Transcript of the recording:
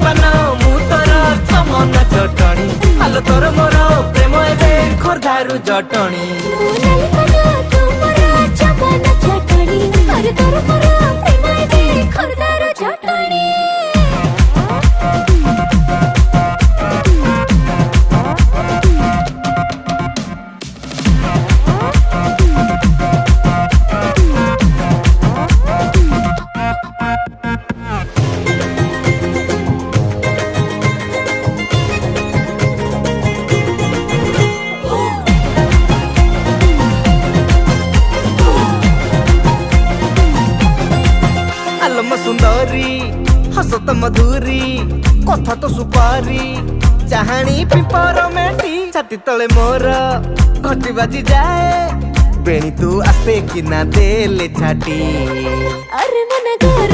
पान मु तोर चमन चटणी आलो तोर मोर प्रेम एबे खोर्धारू जटणी आलम सुंदरी हसत मधुरी कथा तो सुपारी चाहाणी पिपर मेटी छाती तले मोर घटी बाजी जाए बेणी तू आस्ते कि ना देले छाटी अरे मन घर